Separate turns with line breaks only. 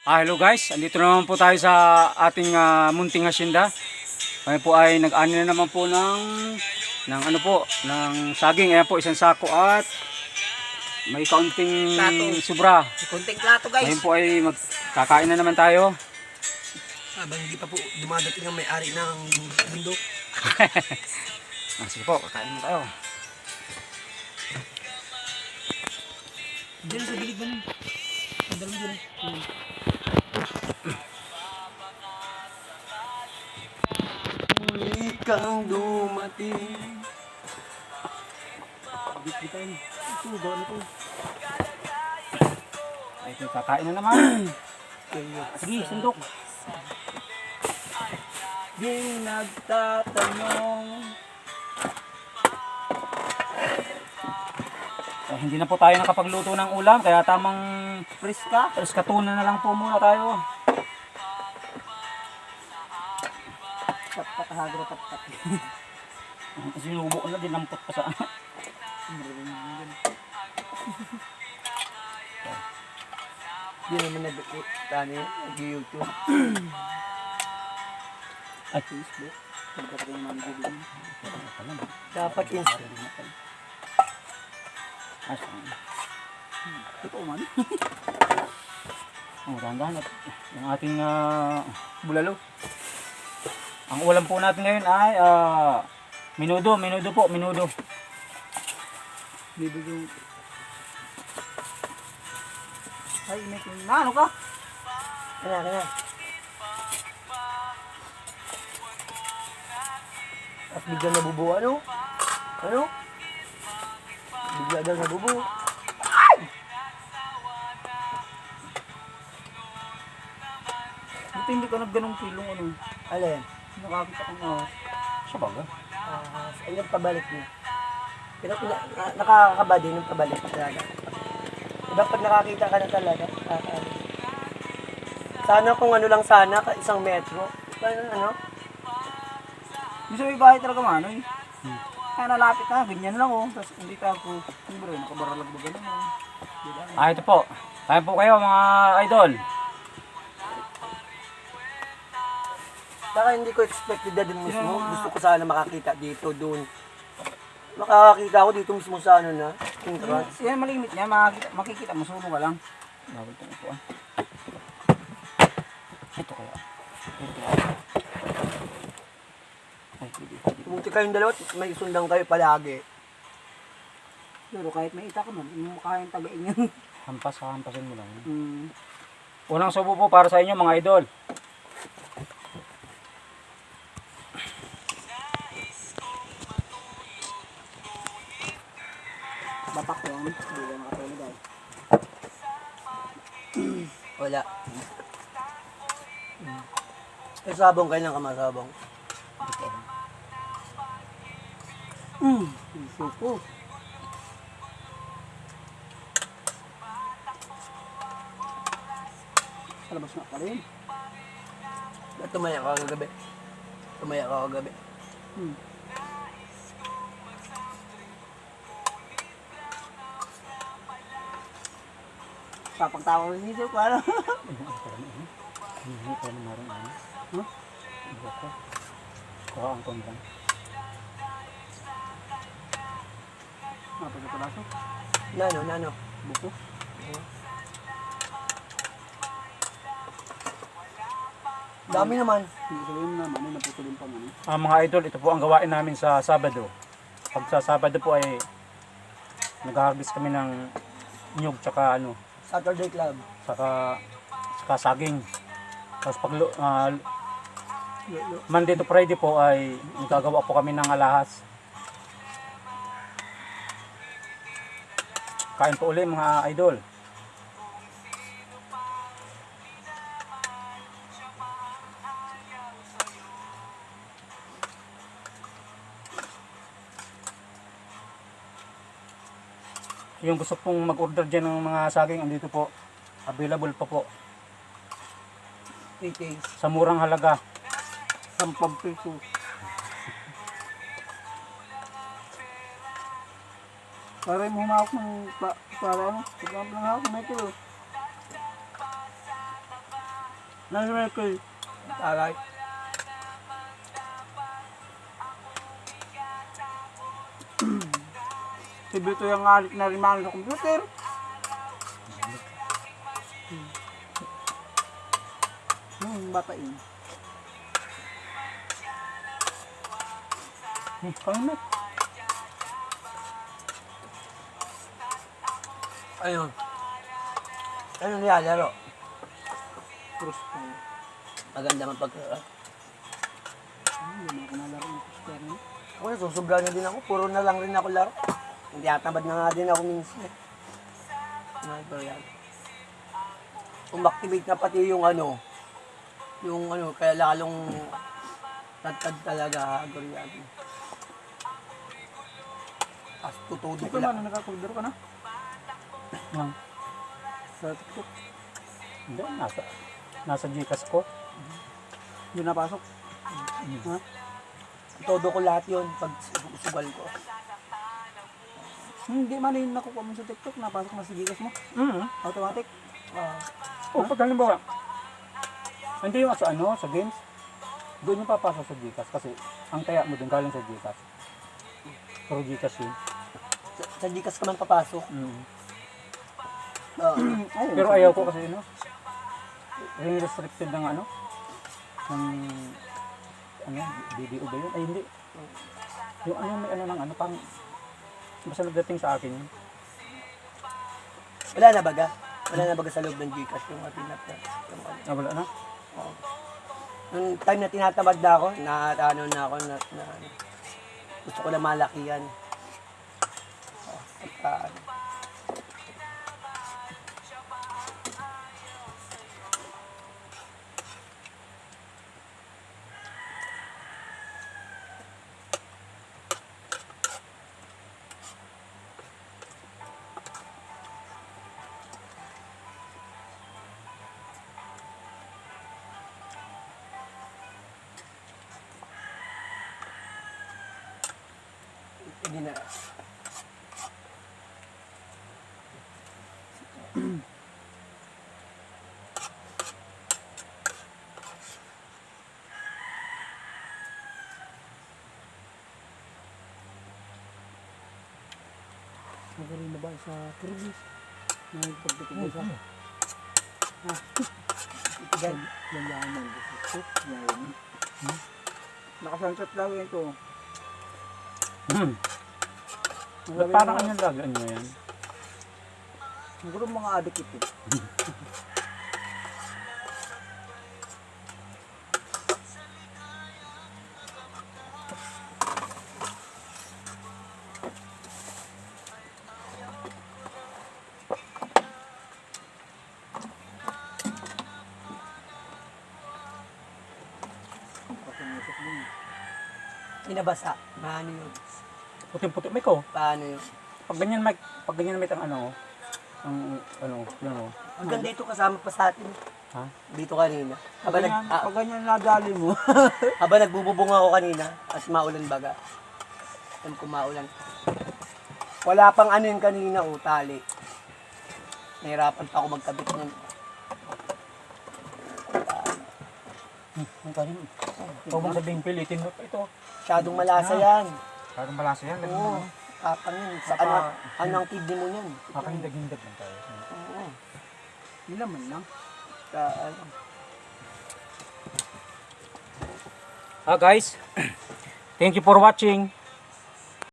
Hello guys, andito naman po tayo sa ating munting hasyenda. Kami po ay nag-ani na naman po ng saging. Ayan po, isang sako at may kaunting
Plato.
sobra.
Kunting plato guys.
Ngayon po ay magkakain na naman tayo.
Habang hindi pa po dumadating ang may-ari ng bundok.
Sige po, kakain na tayo.
Diyan sa gilid ba nun? Ang dalawa dyan. Muli kang dumating.
Bitin. Ito, doon ito. Ay, ito, kakain na naman. Sige, sundok.
Di nagtatanong.
Hindi na po tayo nakapagluto ng ulam, kaya tamang
Friska.
tuna na lang po muna tayo.
Pat-pat hagro pat-pat.
Sinubo ko na, dinampot pa sa
Di naman nag-YouTube.
Ay,
Facebook. Dapat Instagram.
Ito man. Dahan-dahan at yung ating bulalo. Ang ulam po natin ngayon ay minudo po.
Bibigyan. Ay, may ano ka? Kaya. At bigla nabubuo, ano? Ano? Bigla daw nabubuo. Ay!
Buti hindi ka nagganong kilong ano.
Alin?
Nakakita kang siya baga?
Ayun pabalik niya. Pero nakakakaba din yung pabalik talaga. Diba pag nakakita ka na talaga, sana kung ano lang sana, isang metro. Ano?
Gusto may bahay talaga mano eh. Kaya nalapit na, ganyan lang Tapos hindi ka ako, siyempre, nakabaralag ba ganun ito po. Kaya po kayo mga idol.
Saka hindi ko expected na din mismo. Gusto ko sana makakita dito, doon. Makakakita ako dito mismo sa ano na, entrance.
Yan malimit niya, makikita mo, sulo ka lang. Bawal ito po Ito kaya.
Buti kayong dalawa, may sundang kayo palagi.
Pero kahit may ita ka man, hindi mo kayang tagain yan. Hampasin mo lang. Unang subo po para sa inyo mga idol.
Bapak yan, hindi ka makatulog ay. Wala. May sabong, kailan ka masabong? Supo.
Palabas na pa rin.
Tumaya ka kagabi. Papagtawa rin nito, paano?
Hindi pa naman ano. Buko. Kuha ang kondang. Pagkatalaso?
Nano.
Buko.
Dami naman.
Mga idol, ito po ang gawain namin sa Sabado. Pag sa Sabado po ay nag-harvest kami ng nyug tsaka
Saturday Club.
saka saging. Tapos pag Monday to Friday po ay nagagawa po kami ng alahas. Kain po ulit mga idol. Yung gusto pong mag-order dyan ng mga saging, andito po. Available pa po.
3K.
Sa murang halaga.
10 piso.
Para mo humawak ng para ano, pagkam lang hawak na ito. Nasa may ko.
Taray.
Si Bito yung alik na rin sa computer. Bata yun. Kalimit.
Ayun. Ano nilalaro?
Cross ko.
Maganda man pagkara.
Hindi na ako nalaro ng cross ko.
Ako nasusubra na din ako. Puro na lang rin ako laro. Hindi atabad na nga din ako minsan. Ano yan? Umaktivate na pati yung ano. Yung ano, kaya lalong tatad talaga agoryan. Tapos tutudo ko
Ikaw
lang.
man, nakapagdaro ka na? Sa TikTok.
Hindi, nasa Gcash ko.
Hindi napasok. Ha?
Todo ko lahat yun pag sugal ko.
Hindi man yun nakukuha mo sa TikTok. Napasok na sa Gcash mo. Automatic.
O, pag halimbawa, hindi yung sa ano, sa games, doon yung papasok sa Gcash kasi ang taya mo doon galing sa Gcash. Pero Gcash yun.
Sa Gcash ka man papasok.
Pero ayaw ko kasi ano, ring restricted ng ano, ng ano, BDO ba yun? Ay hindi. Yung ano, may ano ng ano, pang basta nagdating sa akin yun.
Wala na baga? Wala na baga sa loob ng Gcash yung atinat na. Yung ano.
Ah, wala na?
Oo. Nung time na tinatamad na ako, ano na ako na ano, gusto ko na malakihan. Ano. Hindi na.
Magaling na ba sa Kirgis? Nagpagdating sa...
Itigan.
Yan lang ang gusto. Yan. Nakasunset lang ito.
Ba't parang ano lagi, ano yan?
Siguro mga adik ito.
Pinabasa. Paano yun?
Puti-puti, may ko.
Paano yun?
Pag ganyan may ang ano, yun o.
Hanggang dito kasama pa sa atin.
Ha?
Dito kanina.
Pag ganyan nadali mo.
Habang nagbububong ako kanina at maulan baga. Alam ko maulan. Wala pang ano yun kanina o tali. Nahirapan pa ako magkabit nun.
Ang kanin. Ikaw mong sabihin, pilitin mo pa ito.
Masyadong malasa yan.
Parang malasa yan.
Oo. Tapang yun. Sa ano ang kidney mo yan?
Makahindag-hindag lang tayo.
Oo.
Nilaman lang.
Ano.
Guys, thank you for watching.